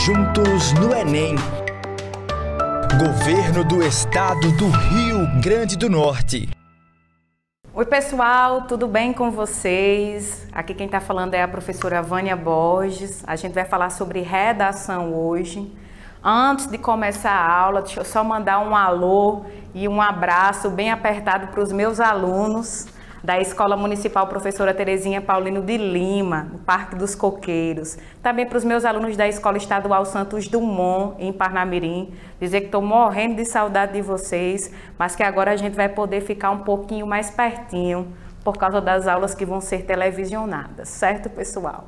Juntos no Enem. Governo do Estado do Rio Grande do Norte. Oi pessoal, tudo bem com vocês? Aqui quem está falando é a professora Vânia Borges. A gente vai falar sobre redação hoje. Antes de começar a aula, deixa eu só mandar um alô e um abraço bem apertado para os meus alunos da Escola Municipal Professora Terezinha Paulino de Lima, no Parque dos Coqueiros. Também para os meus alunos da Escola Estadual Santos Dumont, em Parnamirim. Dizer que estou morrendo de saudade de vocês, mas que agora a gente vai poder ficar um pouquinho mais pertinho por causa das aulas que vão ser televisionadas, certo, pessoal?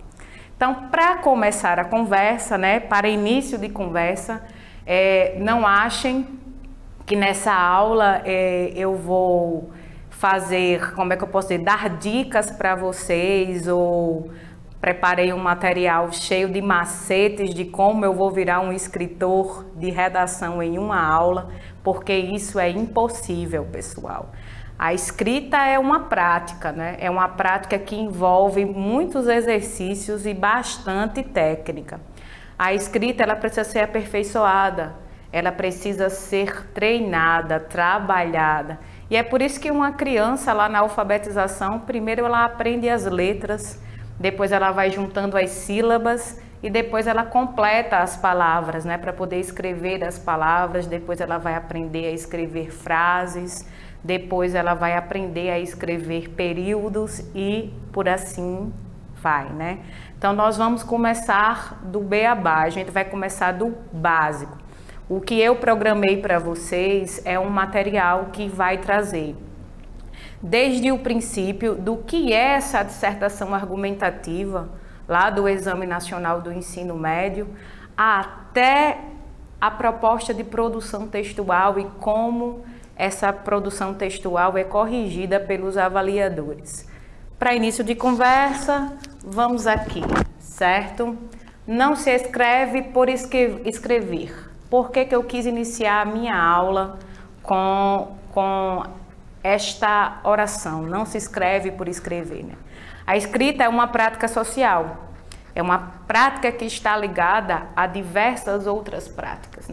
Então, para começar a conversa, para início de conversa, não achem que nessa aula eu vou fazer, como é que eu posso dizer, dar dicas para vocês, ou preparei um material cheio de macetes de como eu vou virar um escritor de redação em uma aula, porque isso é impossível, pessoal. A escrita é uma prática, É uma prática que envolve muitos exercícios e bastante técnica. A escrita, ela precisa ser aperfeiçoada, ela precisa ser treinada, trabalhada. E é por isso que uma criança lá na alfabetização, primeiro ela aprende as letras, depois ela vai juntando as sílabas e depois ela completa as palavras, para poder escrever as palavras, depois ela vai aprender a escrever frases, depois ela vai aprender a escrever períodos e por assim vai, Então nós vamos começar do beabá, a gente vai começar do básico. O que eu programei para vocês é um material que vai trazer desde o princípio do que é essa dissertação argumentativa lá do Exame Nacional do Ensino Médio até a proposta de produção textual e como essa produção textual é corrigida pelos avaliadores. Para início de conversa, vamos aqui, certo? Não se escreve por escrever. Por que eu quis iniciar a minha aula com esta oração? Não se escreve por escrever. A escrita é uma prática social. É uma prática que está ligada a diversas outras práticas,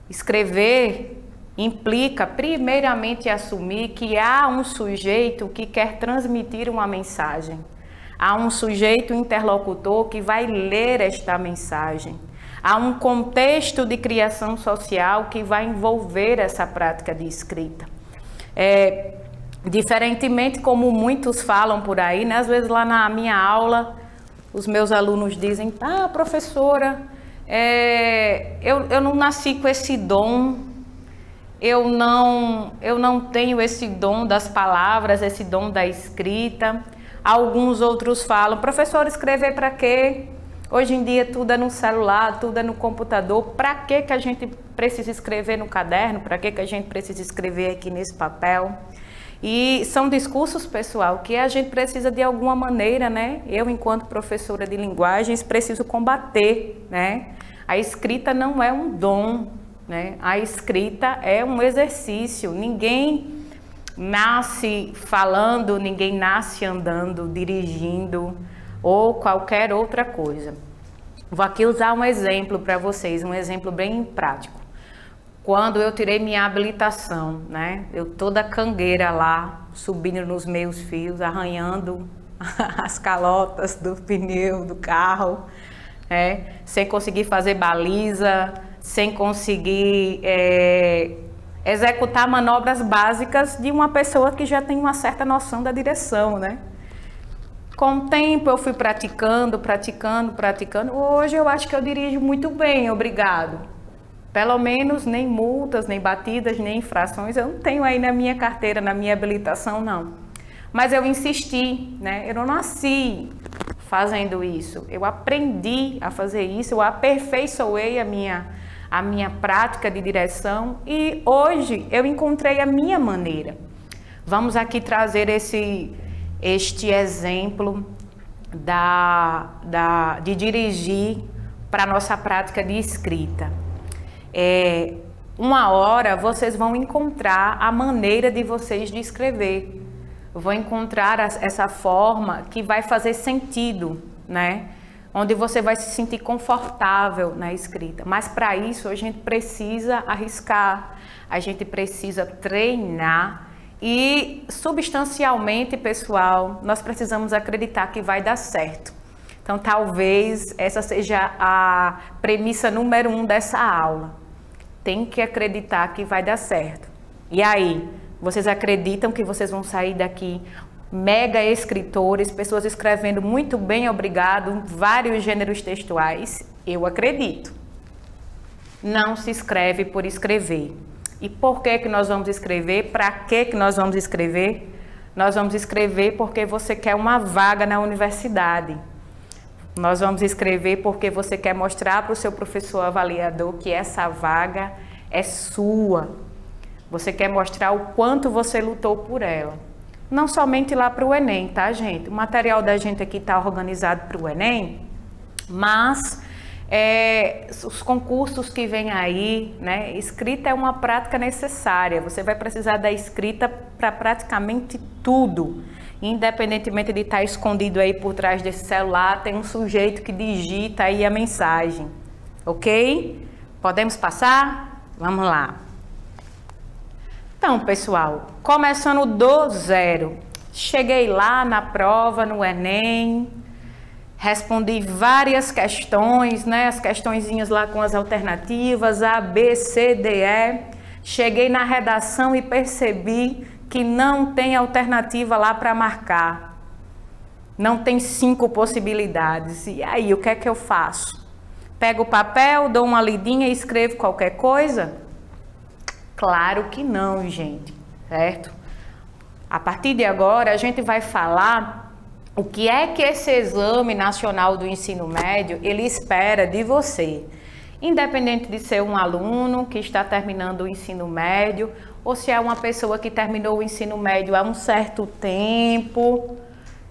Escrever implica, primeiramente, assumir que há um sujeito que quer transmitir uma mensagem. Há um sujeito interlocutor que vai ler esta mensagem. Há um contexto de criação social que vai envolver essa prática de escrita. Diferentemente como muitos falam por aí, às vezes lá na minha aula, os meus alunos dizem: professora, eu não nasci com esse dom, eu não tenho esse dom das palavras, esse dom da escrita. Alguns outros falam: professora, escrever para quê? Hoje em dia tudo é no celular, tudo é no computador. Para que a gente precisa escrever no caderno? Para que a gente precisa escrever aqui nesse papel? E são discursos, pessoal, que a gente precisa de alguma maneira, Eu, enquanto professora de linguagens, preciso combater, A escrita não é um dom, A escrita é um exercício. Ninguém nasce falando, ninguém nasce andando, dirigindo ou qualquer outra coisa. Vou aqui usar um exemplo para vocês, um exemplo bem prático. Quando eu tirei minha habilitação, Eu toda cangueira lá, subindo nos meus fios, arranhando as calotas do pneu do carro, sem conseguir fazer baliza, sem conseguir executar manobras básicas de uma pessoa que já tem uma certa noção da direção, Com o tempo eu fui praticando. Hoje eu acho que eu dirijo muito bem, obrigado. Pelo menos nem multas, nem batidas, nem infrações eu não tenho aí na minha carteira, na minha habilitação, não. Mas eu insisti, Eu não nasci fazendo isso. Eu aprendi a fazer isso, eu aperfeiçoei a minha prática de direção e hoje eu encontrei a minha maneira. Vamos aqui trazer este exemplo de dirigir para a nossa prática de escrita. Uma hora vocês vão encontrar a maneira de vocês de escrever. Vão encontrar essa forma que vai fazer sentido, onde você vai se sentir confortável na escrita. Mas para isso a gente precisa arriscar, a gente precisa treinar e substancialmente, pessoal, nós precisamos acreditar que vai dar certo. Então talvez essa seja a premissa número 1 dessa aula. Tem que acreditar que vai dar certo. E aí, vocês acreditam que vocês vão sair daqui mega escritores, pessoas escrevendo muito bem, obrigado, vários gêneros textuais? Eu acredito. Não se escreve por escrever. E por que nós vamos escrever? Para que nós vamos escrever? Nós vamos escrever porque você quer uma vaga na universidade. Nós vamos escrever porque você quer mostrar para o seu professor avaliador que essa vaga é sua. Você quer mostrar o quanto você lutou por ela. Não somente lá para o Enem, tá, gente? O material da gente aqui está organizado para o Enem, mas os concursos que vêm aí, né? Escrita é uma prática necessária. Você vai precisar da escrita para praticamente tudo. Independentemente de estar escondido aí por trás desse celular, tem um sujeito que digita aí a mensagem. Ok? Podemos passar? Vamos lá. Então, pessoal, começando do zero, cheguei lá na prova, no Enem, respondi várias questões, né? As questõezinhas lá com as alternativas, A, B, C, D, E. Cheguei na redação e percebi que não tem alternativa lá para marcar. Não tem 5 possibilidades. E aí, o que é que eu faço? Pego o papel, dou uma lidinha e escrevo qualquer coisa? Claro que não, gente, certo? A partir de agora, a gente vai falar o que é que esse Exame Nacional do Ensino Médio, ele espera de você. Independente de ser um aluno que está terminando o ensino médio, ou se é uma pessoa que terminou o ensino médio há um certo tempo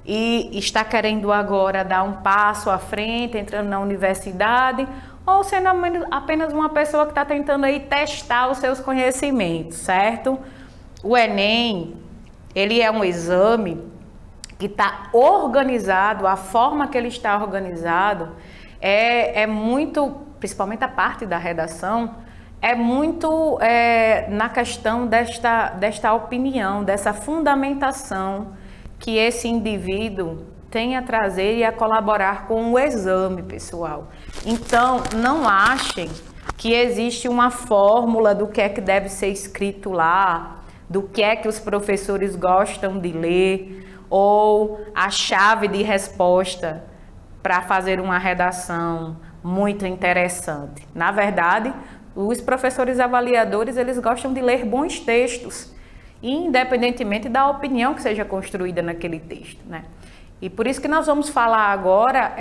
e está querendo agora dar um passo à frente, entrando na universidade, ou sendo apenas uma pessoa que está tentando aí testar os seus conhecimentos, certo? O Enem, ele é um exame que está organizado, a forma que ele está organizado é muito, principalmente a parte da redação, é muito na questão desta opinião, dessa fundamentação que esse indivíduo tem a trazer e a colaborar com o exame, pessoal. Então, não achem que existe uma fórmula do que é que deve ser escrito lá, do que é que os professores gostam de ler, ou a chave de resposta para fazer uma redação muito interessante. Na verdade, os professores avaliadores, eles gostam de ler bons textos, independentemente da opinião que seja construída naquele texto, né? E por isso que nós vamos falar agora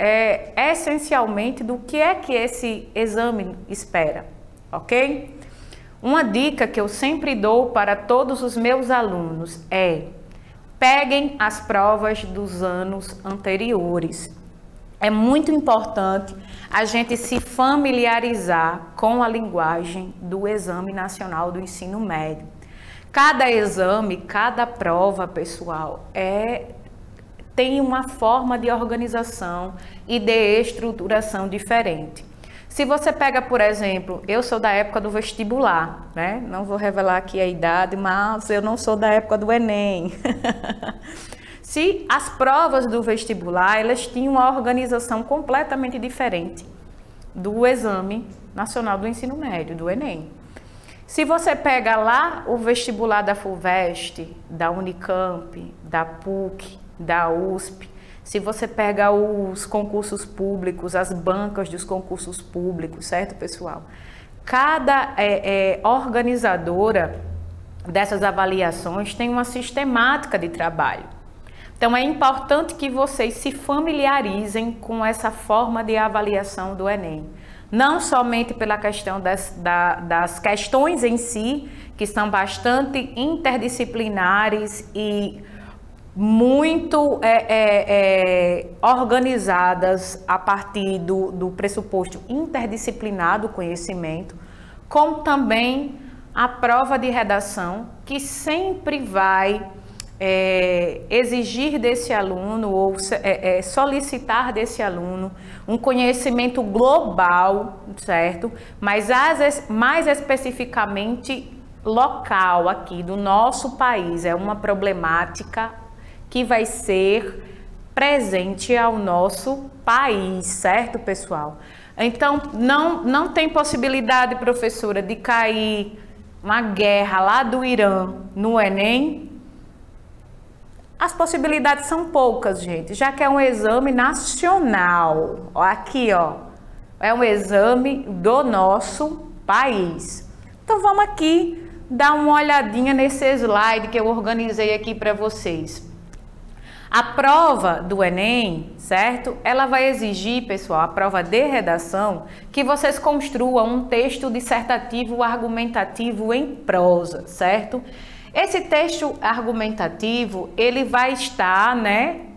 essencialmente do que é que esse exame espera, ok? Uma dica que eu sempre dou para todos os meus alunos é: peguem as provas dos anos anteriores. É muito importante a gente se familiarizar com a linguagem do Exame Nacional do Ensino Médio. Cada exame, cada prova, pessoal, tem uma forma de organização e de estruturação diferente. Se você pega, por exemplo, eu sou da época do vestibular, né? Não vou revelar aqui a idade, mas eu não sou da época do Enem. Se as provas do vestibular, elas tinham uma organização completamente diferente do Exame Nacional do Ensino Médio, do Enem. Se você pega lá o vestibular da FUVEST, da Unicamp, da PUC, da USP, se você pega os concursos públicos, as bancas dos concursos públicos, certo, pessoal? Cada organizadora dessas avaliações tem uma sistemática de trabalho. Então, é importante que vocês se familiarizem com essa forma de avaliação do Enem. Não somente pela questão das questões em si, que são bastante interdisciplinares e muito organizadas a partir do pressuposto interdisciplinar do conhecimento, como também a prova de redação, que sempre vai exigir desse aluno ou solicitar desse aluno um conhecimento global, certo? Mas mais especificamente local aqui do nosso país. É uma problemática que vai ser presente ao nosso país, certo, pessoal? Então, não tem possibilidade, professora, de cair uma guerra lá do Irã no Enem? As possibilidades são poucas, gente, já que é um exame nacional. Aqui, ó, é um exame do nosso país. Então, vamos aqui dar uma olhadinha nesse slide que eu organizei aqui para vocês. A prova do Enem, certo? Ela vai exigir, pessoal, a prova de redação, que vocês construam um texto dissertativo argumentativo em prosa, certo? Esse texto argumentativo, ele vai estar,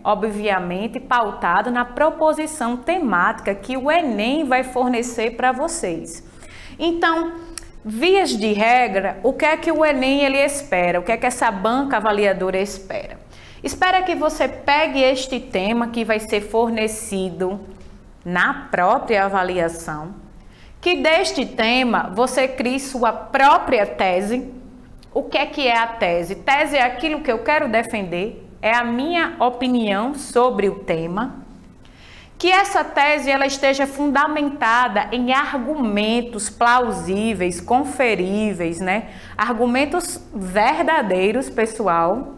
obviamente, pautado na proposição temática que o Enem vai fornecer para vocês. Então, vias de regra, o que é que o Enem ele espera? O que é que essa banca avaliadora espera? Espera que você pegue este tema que vai ser fornecido na própria avaliação, que deste tema você crie sua própria tese. O que é a tese? Tese é aquilo que eu quero defender, é a minha opinião sobre o tema. Que essa tese ela esteja fundamentada em argumentos plausíveis, conferíveis, argumentos verdadeiros, pessoal.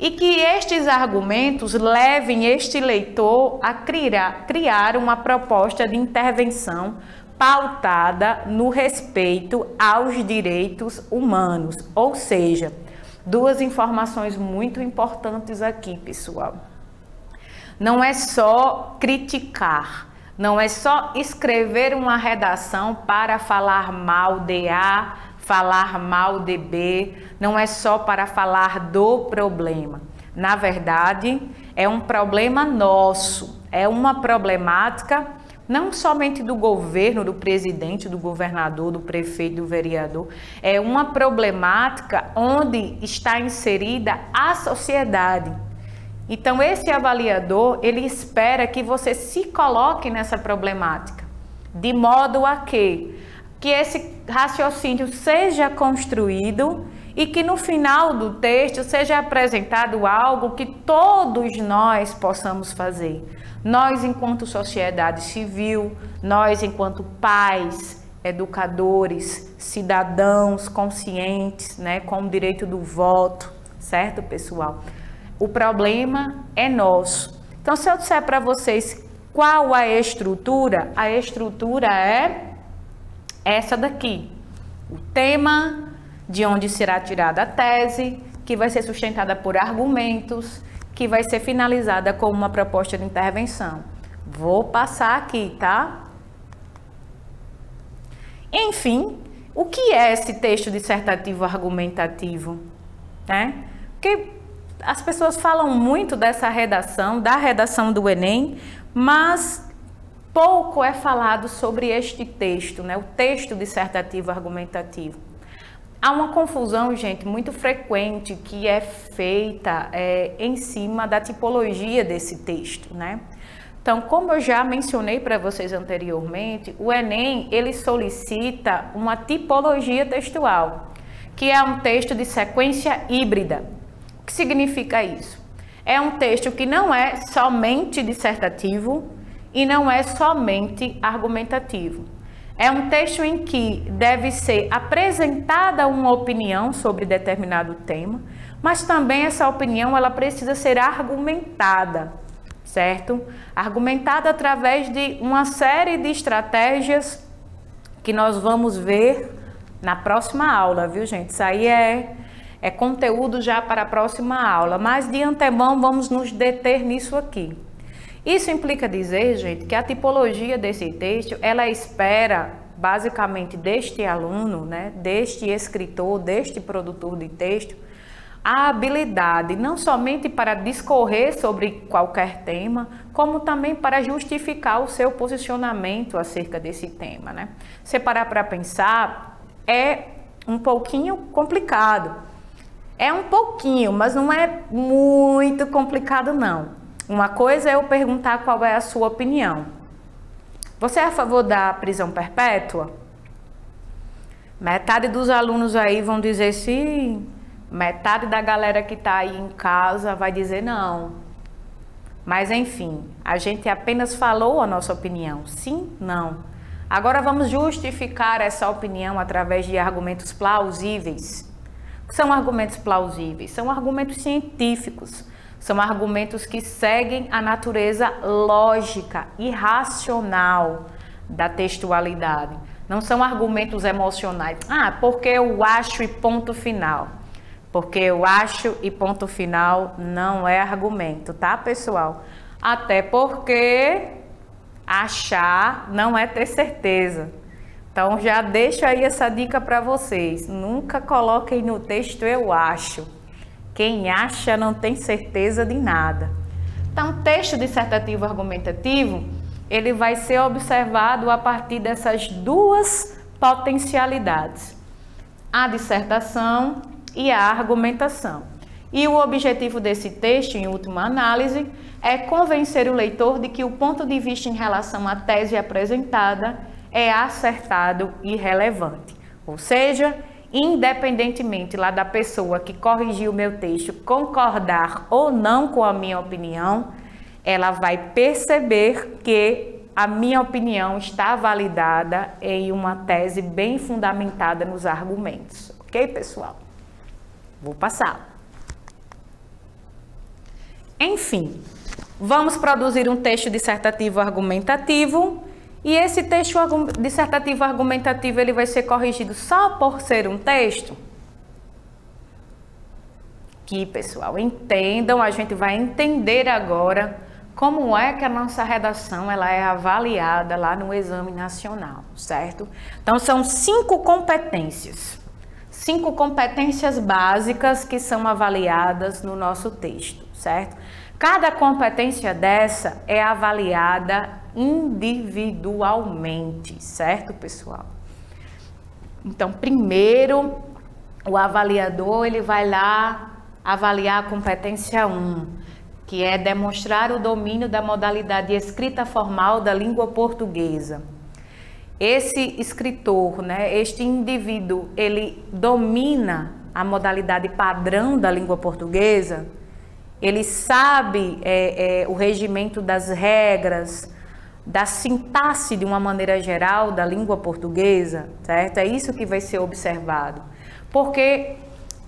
E que estes argumentos levem este leitor a criar uma proposta de intervenção pautada no respeito aos direitos humanos. Ou seja, duas informações muito importantes aqui, pessoal. Não é só criticar, não é só escrever uma redação para falar mal de A, falar mal de B, não é só para falar do problema. Na verdade, é um problema nosso, é uma problemática não somente do governo, do presidente, do governador, do prefeito, do vereador, é uma problemática onde está inserida a sociedade. Então, esse avaliador, ele espera que você se coloque nessa problemática, de modo a que esse raciocínio seja construído e que no final do texto seja apresentado algo que todos nós possamos fazer. Nós, enquanto sociedade civil, nós, enquanto pais, educadores, cidadãos conscientes, com o direito do voto, certo, pessoal? O problema é nosso. Então, se eu disser para vocês qual a estrutura é essa daqui, o tema, de onde será tirada a tese, que vai ser sustentada por argumentos, que vai ser finalizada com uma proposta de intervenção. Vou passar aqui, tá? Enfim, o que é esse texto dissertativo argumentativo? Porque as pessoas falam muito dessa redação, da redação do Enem, mas pouco é falado sobre este texto, o texto dissertativo argumentativo. Há uma confusão, gente, muito frequente que é feita em cima da tipologia desse texto, Então, como eu já mencionei para vocês anteriormente, o Enem, ele solicita uma tipologia textual, que é um texto de sequência híbrida. O que significa isso? É um texto que não é somente dissertativo e não é somente argumentativo. É um texto em que deve ser apresentada uma opinião sobre determinado tema, mas também essa opinião ela precisa ser argumentada, certo? Argumentada através de uma série de estratégias que nós vamos ver na próxima aula, viu, gente? Isso aí é conteúdo já para a próxima aula, mas de antemão vamos nos deter nisso aqui. Isso implica dizer, gente, que a tipologia desse texto, ela espera basicamente deste aluno, deste escritor, deste produtor de texto, a habilidade não somente para discorrer sobre qualquer tema, como também para justificar o seu posicionamento acerca desse tema, Se parar para pensar, é um pouquinho complicado. É um pouquinho, mas não é muito complicado não. Uma coisa é eu perguntar qual é a sua opinião. Você é a favor da prisão perpétua? Metade dos alunos aí vão dizer sim, metade da galera que está aí em casa vai dizer não. Mas enfim, a gente apenas falou a nossa opinião, sim, não. Agora vamos justificar essa opinião através de argumentos plausíveis. O que são argumentos plausíveis? São argumentos científicos, são argumentos que seguem a natureza lógica e racional da textualidade. Não são argumentos emocionais. Ah, porque eu acho e ponto final. Porque eu acho e ponto final não é argumento, tá, pessoal? Até porque achar não é ter certeza. Então já deixo aí essa dica para vocês. Nunca coloquem no texto eu acho. Quem acha não tem certeza de nada. Então, texto dissertativo argumentativo, ele vai ser observado a partir dessas duas potencialidades, a dissertação e a argumentação. E o objetivo desse texto, em última análise, é convencer o leitor de que o ponto de vista em relação à tese apresentada é acertado e relevante. Ou seja, independentemente lá da pessoa que corrigiu o meu texto concordar ou não com a minha opinião, ela vai perceber que a minha opinião está validada em uma tese bem fundamentada nos argumentos. Ok, pessoal? Vou passar. Enfim, vamos produzir um texto dissertativo argumentativo e esse texto dissertativo argumentativo ele vai ser corrigido só por ser um texto? Aqui, pessoal, entendam, a gente vai entender agora como é que a nossa redação ela é avaliada lá no Exame Nacional, certo? Então, são 5 competências. 5 competências básicas que são avaliadas no nosso texto, certo? Cada competência dessa é avaliada individualmente, certo, pessoal? Então, primeiro, o avaliador ele vai lá avaliar a competência 1, que é demonstrar o domínio da modalidade escrita formal da língua portuguesa. Esse escritor, né, este indivíduo, ele domina a modalidade padrão da língua portuguesa, ele sabe o regimento das regras, da sintaxe de uma maneira geral da língua portuguesa, certo? É isso que vai ser observado. Porque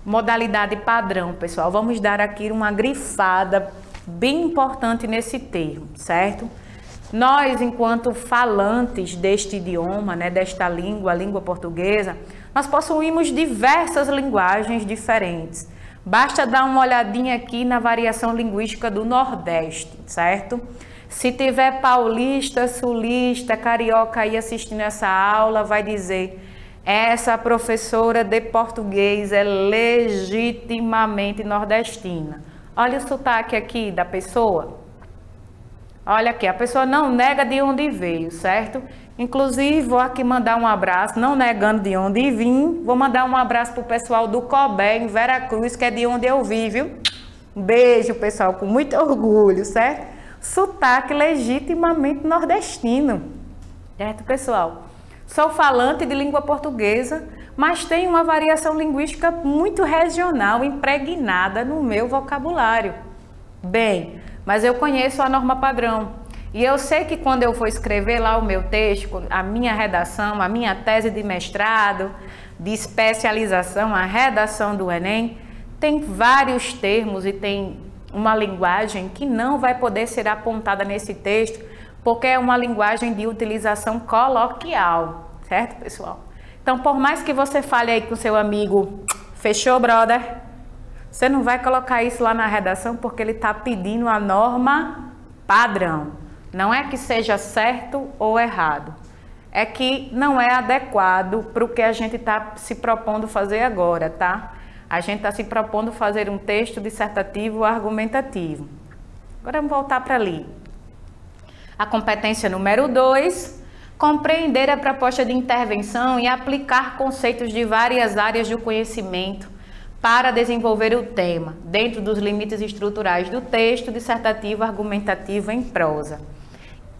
modalidade padrão, pessoal, vamos dar aqui uma grifada bem importante nesse termo, certo? Nós, enquanto falantes deste idioma, né, desta língua, a língua portuguesa, nós possuímos diversas linguagens diferentes. Basta dar uma olhadinha aqui na variação linguística do Nordeste, certo? Se tiver paulista, sulista, carioca aí assistindo essa aula, vai dizer: essa professora de português é legitimamente nordestina. Olha o sotaque aqui da pessoa. Olha aqui, a pessoa não nega de onde veio, certo? Inclusive, vou aqui mandar um abraço, não negando de onde vim. Vou mandar um abraço pro pessoal do Cobé, em Veracruz, que é de onde eu vi, viu? Um beijo, pessoal, com muito orgulho, certo? Sotaque legitimamente nordestino, certo, pessoal? Sou falante de língua portuguesa, mas tenho uma variação linguística muito regional, impregnada no meu vocabulário. Bem, mas eu conheço a norma padrão. E eu sei que quando eu for escrever lá o meu texto, a minha redação, a minha tese de mestrado, de especialização, a redação do Enem, tem vários termos e tem uma linguagem que não vai poder ser apontada nesse texto, porque é uma linguagem de utilização coloquial, certo, pessoal? Então, por mais que você fale aí com seu amigo, fechou, brother? Você não vai colocar isso lá na redação porque ele está pedindo a norma padrão. Não é que seja certo ou errado, é que não é adequado para o que a gente está se propondo fazer agora, tá? A gente está se propondo fazer um texto dissertativo argumentativo. Agora vamos voltar para ali. A competência número 2, compreender a proposta de intervenção e aplicar conceitos de várias áreas do conhecimento para desenvolver o tema, dentro dos limites estruturais do texto dissertativo argumentativo em prosa.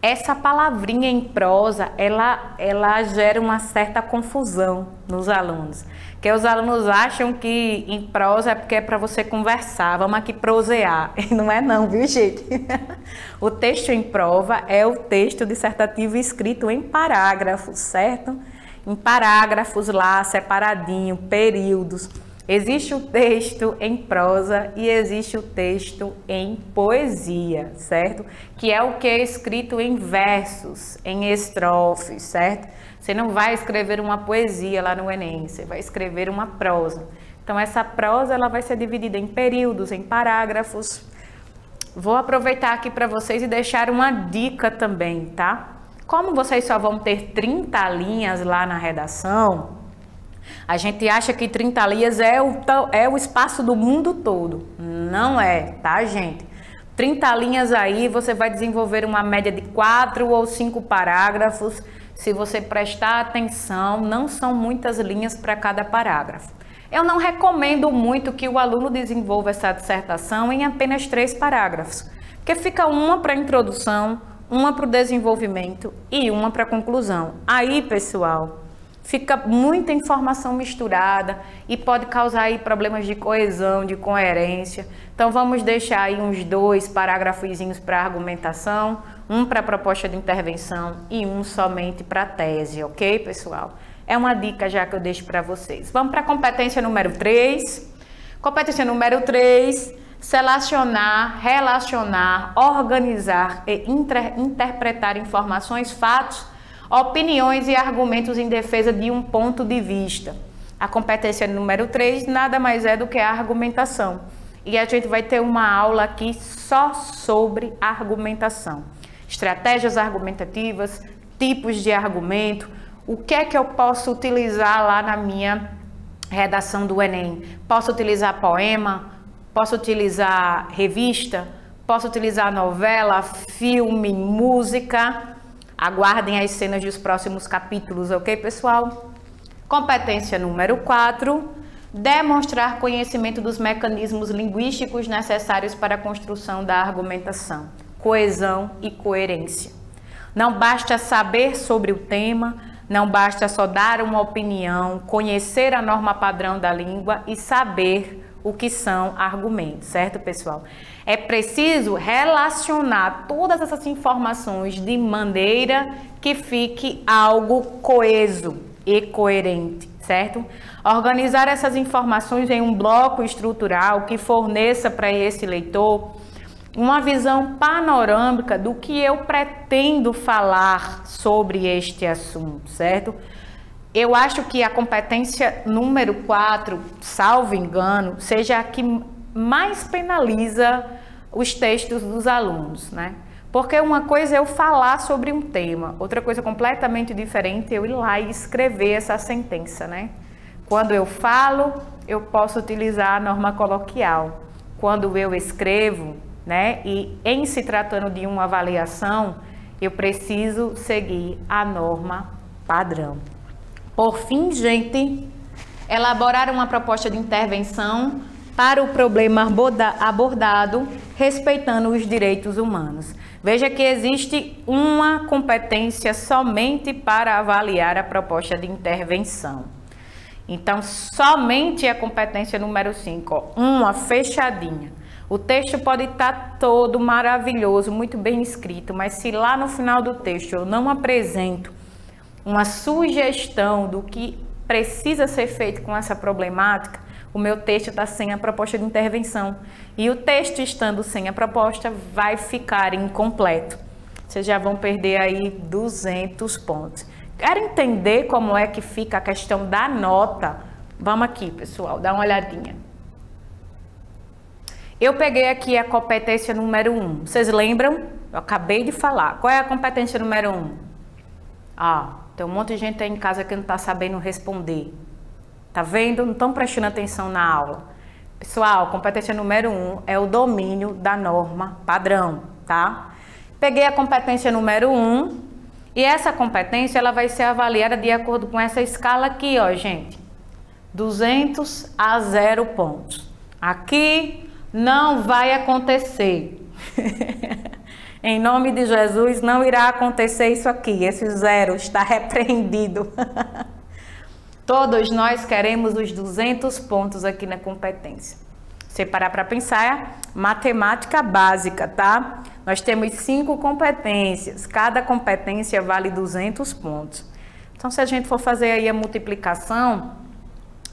Essa palavrinha em prosa, ela gera uma certa confusão nos alunos. Que os alunos acham que em prosa é porque é para você conversar, vamos aqui prosear. E não é não, viu, gente? O texto em prova é o texto dissertativo escrito em parágrafos, certo? Em parágrafos lá, separadinho, períodos. Existe o texto em prosa e existe o texto em poesia, certo? Que é o que é escrito em versos, em estrofes, certo? Você não vai escrever uma poesia lá no Enem, você vai escrever uma prosa. Então essa prosa ela vai ser dividida em períodos, em parágrafos. Vou aproveitar aqui para vocês e deixar uma dica também, tá? Como vocês só vão ter 30 linhas lá na redação, a gente acha que 30 linhas é o espaço do mundo todo. Não é, tá, gente? 30 linhas aí, você vai desenvolver uma média de 4 ou 5 parágrafos. Se você prestar atenção, não são muitas linhas para cada parágrafo. Eu não recomendo muito que o aluno desenvolva essa dissertação em apenas 3 parágrafos, porque fica uma para a introdução, uma para o desenvolvimento e uma para a conclusão. Aí, pessoal, fica muita informação misturada e pode causar aí problemas de coesão, de coerência. Então vamos deixar aí uns 2 parágrafozinhos para argumentação, um para a proposta de intervenção e um somente para a tese, ok, pessoal? É uma dica já que eu deixo para vocês. Vamos para a competência número 3. Competência número 3, selecionar, relacionar, organizar e interpretar informações, fatos, opiniões e argumentos em defesa de um ponto de vista. A competência número 3 nada mais é do que a argumentação. E a gente vai ter uma aula aqui só sobre argumentação. Estratégias argumentativas, tipos de argumento, o que é que eu posso utilizar lá na minha redação do Enem. Posso utilizar poema, posso utilizar revista, posso utilizar novela, filme, música. Aguardem as cenas dos próximos capítulos, ok, pessoal? Competência número 4, demonstrar conhecimento dos mecanismos linguísticos necessários para a construção da argumentação, coesão e coerência. Não basta saber sobre o tema, não basta só dar uma opinião, conhecer a norma padrão da língua e saber o que são argumentos, certo, pessoal? É preciso relacionar todas essas informações de maneira que fique algo coeso e coerente, certo? Organizar essas informações em um bloco estrutural que forneça para esse leitor uma visão panorâmica do que eu pretendo falar sobre este assunto, certo? Eu acho que a competência número 4, salvo engano, seja a que mais penaliza os textos dos alunos, né? Porque uma coisa é eu falar sobre um tema, outra coisa completamente diferente é eu ir lá e escrever essa sentença, né? Quando eu falo, eu posso utilizar a norma coloquial. Quando eu escrevo, né, e em se tratando de uma avaliação, eu preciso seguir a norma padrão. Por fim, gente, elaborar uma proposta de intervenção para o problema abordado, respeitando os direitos humanos. Veja que existe uma competência somente para avaliar a proposta de intervenção. Então, somente a competência número 5, uma fechadinha. O texto pode estar todo maravilhoso, muito bem escrito, mas se lá no final do texto eu não apresento uma sugestão do que precisa ser feito com essa problemática, o meu texto está sem a proposta de intervenção. E o texto estando sem a proposta vai ficar incompleto. Vocês já vão perder aí 200 pontos. Quer entender como é que fica a questão da nota? Vamos aqui, pessoal, dá uma olhadinha. Eu peguei aqui a competência número 1. Vocês lembram? Eu acabei de falar. Qual é a competência número 1? Tem um monte de gente aí em casa que não está sabendo responder. Tá vendo? Não estão prestando atenção na aula. Pessoal, competência número 1 é o domínio da norma padrão, tá? Peguei a competência número 1 e essa competência ela vai ser avaliada de acordo com essa escala aqui, ó, gente. 200 a 0 pontos. Aqui não vai acontecer. Em nome de Jesus, não irá acontecer isso aqui. Esse 0 está repreendido. Todos nós queremos os 200 pontos aqui na competência. Se parar para pensar, é matemática básica, tá? Nós temos 5 competências. Cada competência vale 200 pontos. Então, se a gente for fazer aí a multiplicação,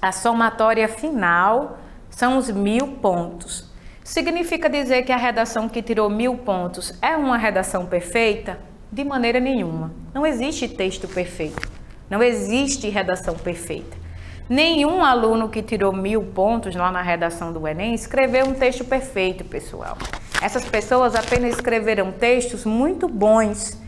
a somatória final são os 1000 pontos. Significa dizer que a redação que tirou 1000 pontos é uma redação perfeita? De maneira nenhuma. Não existe texto perfeito. Não existe redação perfeita. Nenhum aluno que tirou 1000 pontos lá na redação do Enem escreveu um texto perfeito, pessoal. Essas pessoas apenas escreveram textos muito bons.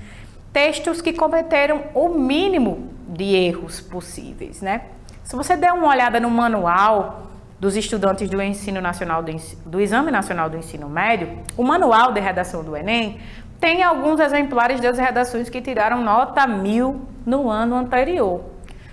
Textos que cometeram o mínimo de erros possíveis, né? Se você der uma olhada no manual dos estudantes do Ensino Nacional do Exame Nacional do Ensino Médio, o manual de redação do Enem tem alguns exemplares das redações que tiraram nota 1000 no ano anterior.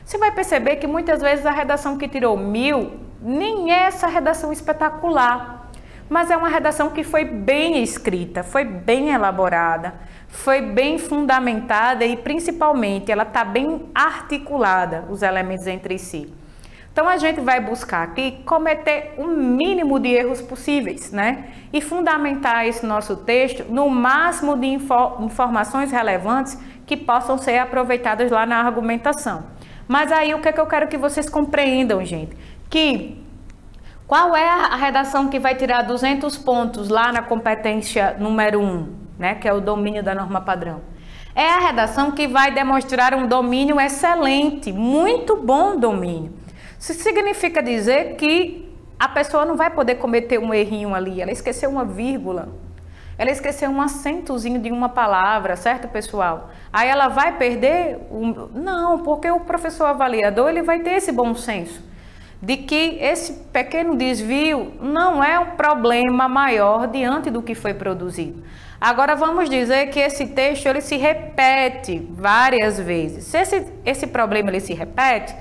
Você vai perceber que muitas vezes a redação que tirou 1000 nem é essa redação espetacular, mas é uma redação que foi bem escrita, foi bem elaborada, foi bem fundamentada e principalmente ela está bem articulada, os elementos entre si. Então a gente vai buscar aqui cometer o mínimo de erros possíveis, né? E fundamentar esse nosso texto no máximo de informações relevantes que possam ser aproveitadas lá na argumentação. Mas aí o que é que eu quero que vocês compreendam, gente? Que qual é a redação que vai tirar 200 pontos lá na competência número 1, né? Que é o domínio da norma padrão. É a redação que vai demonstrar um domínio excelente, muito bom domínio. Isso significa dizer que a pessoa não vai poder cometer um errinho ali, ela esqueceu uma vírgula, ela esqueceu um acentozinho de uma palavra, certo, pessoal? Aí ela vai perder? Não, porque o professor avaliador ele vai ter esse bom senso de que esse pequeno desvio não é um problema maior diante do que foi produzido. Agora vamos dizer que esse texto ele se repete várias vezes. Se esse problema ele se repete,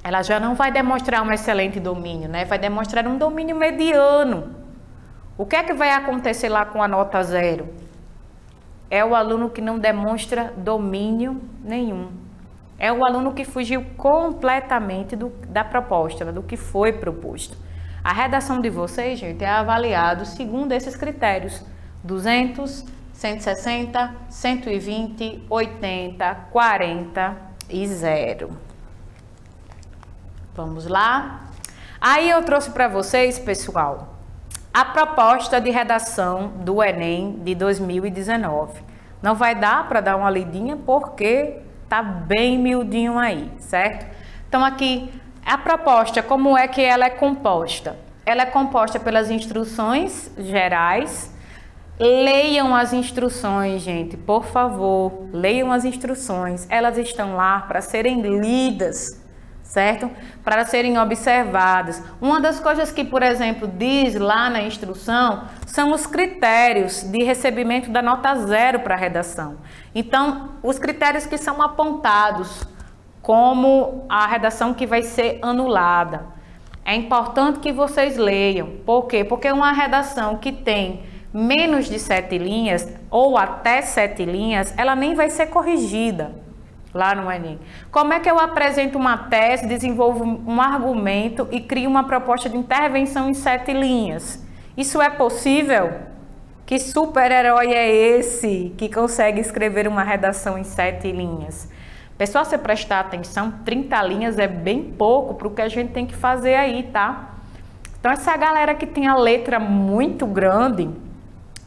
ela já não vai demonstrar um excelente domínio, né? Vai demonstrar um domínio mediano. O que é que vai acontecer lá com a nota 0? É o aluno que não demonstra domínio nenhum. É o aluno que fugiu completamente da proposta, do que foi proposto. A redação de vocês, gente, é avaliado segundo esses critérios: 200, 160, 120, 80, 40 e 0. Vamos lá? Aí eu trouxe para vocês, pessoal, a proposta de redação do Enem de 2019. Não vai dar para dar uma lidinha porque tá bem miudinho aí, certo? Então aqui, a proposta, como é que ela é composta? Ela é composta pelas instruções gerais. Leiam as instruções, gente, por favor, leiam as instruções. Elas estão lá para serem lidas, certo? Para serem observadas. Uma das coisas que, por exemplo, diz lá na instrução são os critérios de recebimento da nota 0 para a redação. Então, os critérios que são apontados como a redação que vai ser anulada. É importante que vocês leiam. Por quê? Porque uma redação que tem menos de 7 linhas ou até 7 linhas, ela nem vai ser corrigida lá no Enem. Como é que eu apresento uma tese, desenvolvo um argumento e crio uma proposta de intervenção em 7 linhas? Isso é possível? Que super-herói é esse que consegue escrever uma redação em 7 linhas? Pessoal, se prestar atenção, 30 linhas é bem pouco para o que a gente tem que fazer aí, tá? Então, essa galera que tem a letra muito grande,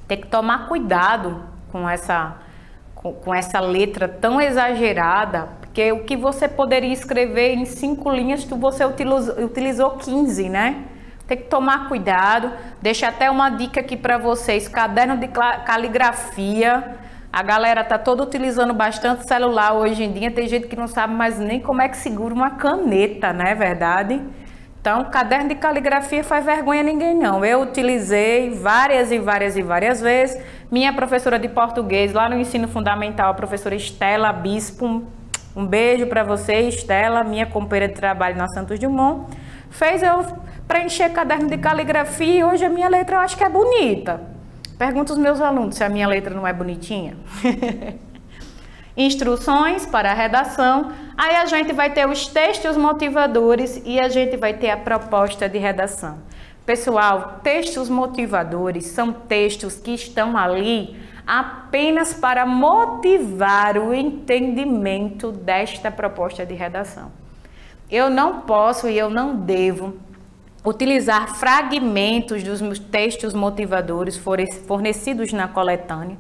tem que tomar cuidado com essa letra tão exagerada, porque o que você poderia escrever em 5 linhas, você utilizou 15, né? Tem que tomar cuidado. Deixa até uma dica aqui para vocês: caderno de caligrafia. A galera tá toda utilizando bastante celular hoje em dia. Tem gente que não sabe mais nem como é que segura uma caneta, não é verdade? Então, caderno de caligrafia faz vergonha a ninguém não. Eu utilizei várias vezes. Minha professora de português lá no ensino fundamental, a professora Estela Bispo, Um beijo para você, Estela, minha companheira de trabalho na Santos Dumont. Fez eu preencher caderno de caligrafia e hoje a minha letra eu acho que é bonita. Pergunto aos meus alunos se a minha letra não é bonitinha. Instruções para a redação. Aí a gente vai ter os textos motivadores e a gente vai ter a proposta de redação. Pessoal, textos motivadores são textos que estão ali apenas para motivar o entendimento desta proposta de redação. Eu não posso e eu não devo utilizar fragmentos dos meus textos motivadores fornecidos na coletânea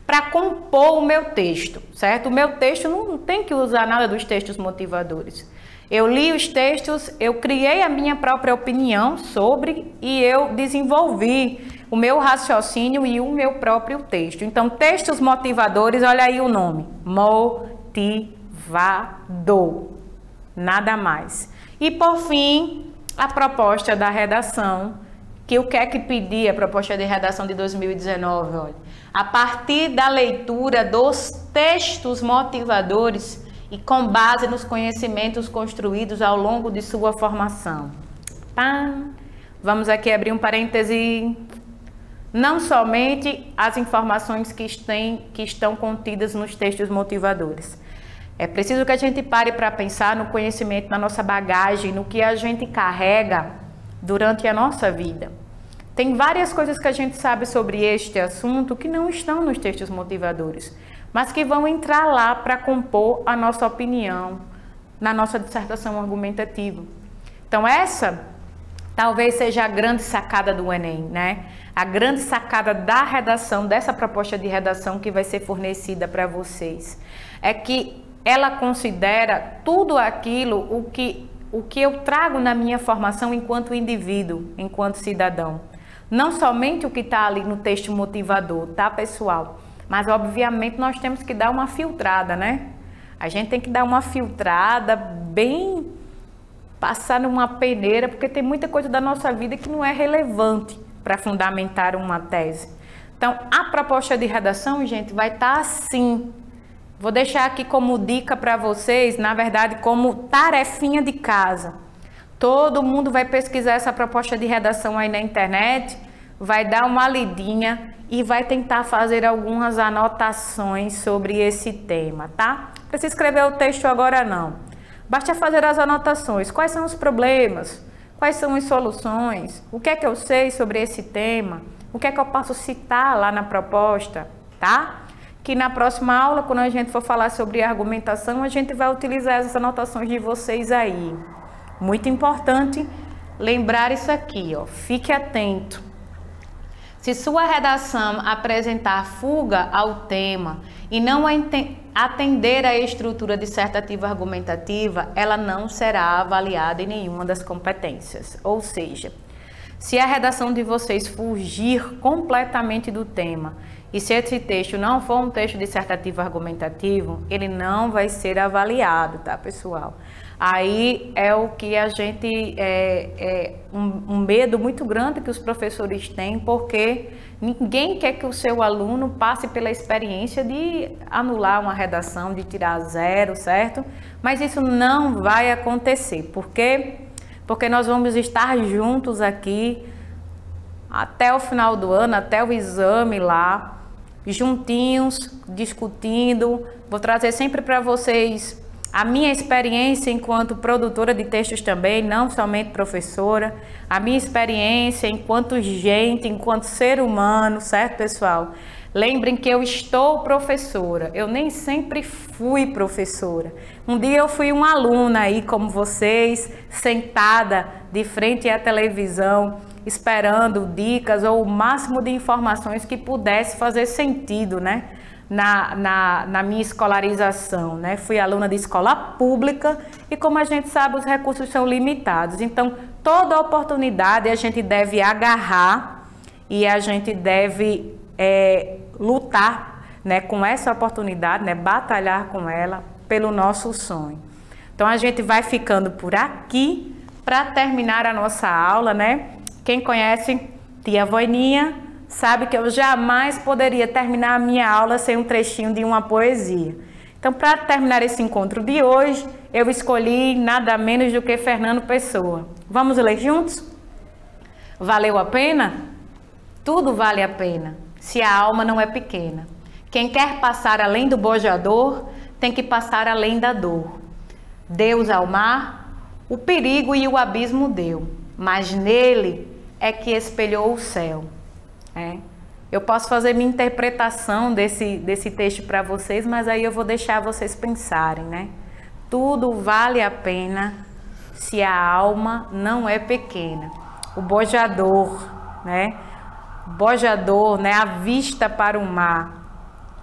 para compor o meu texto, certo? O meu texto não tem que usar nada dos textos motivadores. Eu li os textos, eu criei a minha própria opinião sobre e eu desenvolvi o meu raciocínio e o meu próprio texto. Então, textos motivadores, olha aí o nome, motivador, nada mais. E por fim, a proposta da redação, que o que é que pedia a proposta de redação de 2019, olha. A partir da leitura dos textos motivadores e com base nos conhecimentos construídos ao longo de sua formação. Vamos aqui abrir um parêntese. Não somente as informações que estão contidas nos textos motivadores. É preciso que a gente pare para pensar no conhecimento, na nossa bagagem, no que a gente carrega durante a nossa vida. Tem várias coisas que a gente sabe sobre este assunto que não estão nos textos motivadores, mas que vão entrar lá para compor a nossa opinião na nossa dissertação argumentativa. Então essa talvez seja a grande sacada do Enem, né? A grande sacada da redação, dessa proposta de redação que vai ser fornecida para vocês, é que ela considera tudo aquilo o que eu trago na minha formação enquanto indivíduo, enquanto cidadão. Não somente o que está ali no texto motivador, tá, pessoal? Mas, obviamente, nós temos que dar uma filtrada, né? A gente tem que dar uma filtrada bem, passar numa peneira, porque tem muita coisa da nossa vida que não é relevante para fundamentar uma tese. Então, a proposta de redação, gente, vai estar assim. Vou deixar aqui como dica para vocês, na verdade, como tarefinha de casa. Todo mundo vai pesquisar essa proposta de redação aí na internet, vai dar uma lidinha e vai tentar fazer algumas anotações sobre esse tema, tá? Não precisa escrever o texto agora não. Basta fazer as anotações. Quais são os problemas? Quais são as soluções? O que é que eu sei sobre esse tema? O que é que eu posso citar lá na proposta, tá? Que na próxima aula, quando a gente for falar sobre argumentação, a gente vai utilizar essas anotações de vocês aí. Muito importante lembrar isso aqui, ó. Fique atento. Se sua redação apresentar fuga ao tema e não atender à estrutura dissertativa argumentativa, ela não será avaliada em nenhuma das competências. Ou seja, se a redação de vocês fugir completamente do tema e se esse texto não for um texto dissertativo argumentativo, ele não vai ser avaliado, tá, pessoal? Aí é o que a gente, um medo muito grande que os professores têm, porque ninguém quer que o seu aluno passe pela experiência de anular uma redação, de tirar zero, certo? Mas isso não vai acontecer. Por quê? Porque nós vamos estar juntos aqui até o final do ano, até o exame lá, juntinhos, discutindo. Vou trazer sempre para vocês a minha experiência enquanto produtora de textos também, não somente professora, a minha experiência enquanto gente, enquanto ser humano, certo, pessoal? Lembrem que eu estou professora, eu nem sempre fui professora. Um dia eu fui uma aluna aí, como vocês, sentada de frente à televisão, esperando dicas ou o máximo de informações que pudesse fazer sentido, né? Na minha escolarização, né? Fui aluna de escola pública e, como a gente sabe, os recursos são limitados. Então, toda oportunidade a gente deve agarrar e a gente deve lutar, né, com essa oportunidade, né, batalhar com ela pelo nosso sonho. Então, a gente vai ficando por aqui para terminar a nossa aula, né? Quem conhece Tia Voininha sabe que eu jamais poderia terminar a minha aula sem um trechinho de uma poesia. Então, para terminar esse encontro de hoje, eu escolhi nada menos do que Fernando Pessoa. Vamos ler juntos? Valeu a pena? Tudo vale a pena, se a alma não é pequena. Quem quer passar além do bojador, tem que passar além da dor. Deus ao mar, o perigo e o abismo deu, mas nele é que espelhou o céu. Eu posso fazer minha interpretação desse texto para vocês, mas aí eu vou deixar vocês pensarem, né? Tudo vale a pena se a alma não é pequena. O bojador, né? O bojador, né? A vista para o mar.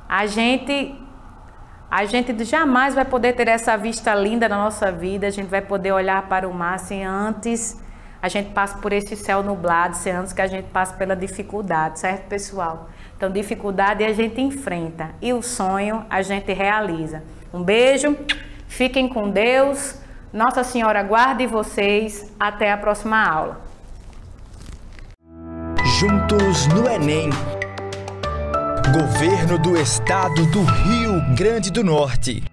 A gente jamais vai poder ter essa vista linda na nossa vida, a gente vai poder olhar para o mar se antes a gente passa por esse céu nublado, se antes que a gente passe pela dificuldade, certo, pessoal? Então, dificuldade a gente enfrenta e o sonho a gente realiza. Um beijo, fiquem com Deus, Nossa Senhora guarde vocês, até a próxima aula. Juntos no Enem. Governo do Estado do Rio Grande do Norte.